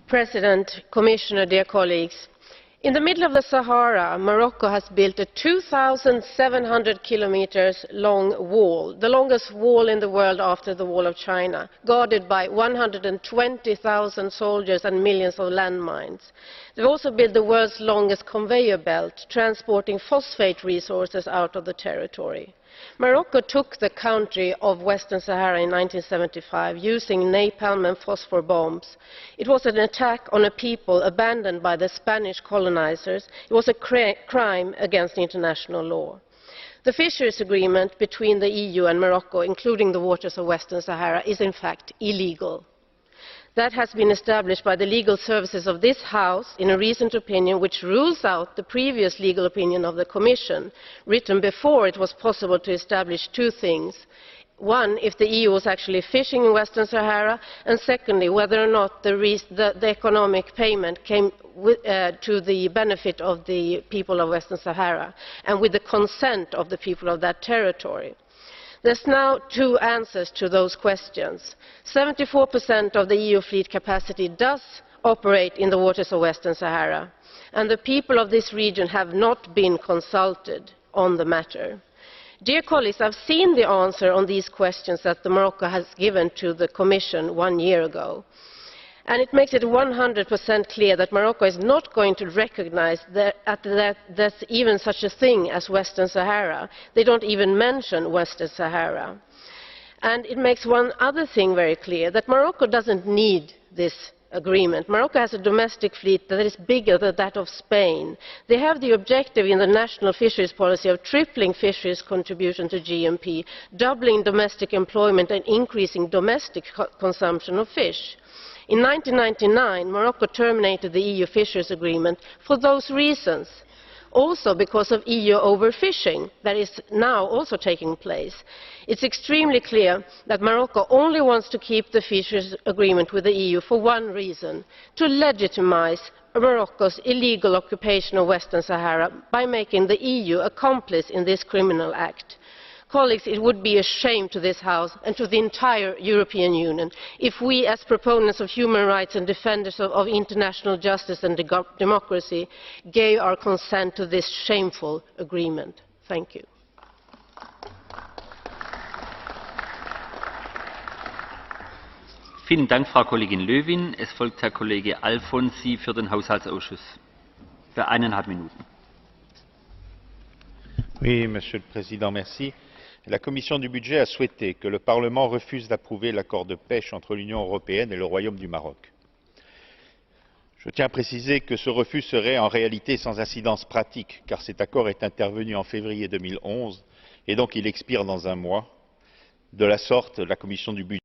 President, Commissioner, dear colleagues, in the middle of the Sahara, Morocco has built a 2,700 kilometers long wall, the longest wall in the world after the Wall of China, guarded by 120,000 soldiers and millions of landmines. They've also built the world's longest conveyor belt, transporting phosphate resources out of the territory. Morocco took the country of Western Sahara in 1975 using napalm and phosphor bombs. It was an attack on a people abandoned by the Spanish colonizers. It was a crime against international law. The fisheries agreement between the EU and Morocco, including the waters of Western Sahara, is in fact illegal. That has been established by the legal services of this House in a recent opinion which rules out the previous legal opinion of the Commission, written before it was possible to establish two things. One, if the EU was actually fishing in Western Sahara, and secondly, whether or not the economic payment came to the benefit of the people of Western Sahara and with the consent of the people of that territory. There's now two answers to those questions. 74% of the EU fleet capacity does operate in the waters of Western Sahara, and the people of this region have not been consulted on the matter. Dear colleagues, I've seen the answer on these questions that Morocco has given to the Commission 1 year ago. And it makes it 100% clear that Morocco is not going to recognize that there's even such a thing as Western Sahara. They don't even mention Western Sahara. And it makes one other thing very clear, that Morocco doesn't need this agreement. Morocco has a domestic fleet that is bigger than that of Spain. They have the objective in the national fisheries policy of tripling fisheries contribution to GNP, doubling domestic employment and increasing domestic consumption of fish. In 1999, Morocco terminated the EU fisheries agreement for those reasons, also because of EU overfishing that is now also taking place. It's extremely clear that Morocco only wants to keep the fisheries agreement with the EU for one reason, to legitimise Morocco's illegal occupation of Western Sahara by making the EU accomplice in this criminal act. Colleagues, it would be a shame to this House and to the entire European Union if we, as proponents of human rights and defenders of international justice and democracy, gave our consent to this shameful agreement. Thank you. Vielen Dank, Frau Kollegin Lövin. Es folgt Herr Kollege Alfonsi für den Haushaltsausschuss. Für 1,5 Minuten. Oui, Monsieur le Président, merci. La Commission du budget a souhaité que le Parlement refuse d'approuver l'accord de pêche entre l'Union européenne et le Royaume du Maroc. Je tiens à préciser que ce refus serait en réalité sans incidence pratique, car cet accord est intervenu en février 2011 et donc il expire dans un mois. De la sorte, la Commission du budget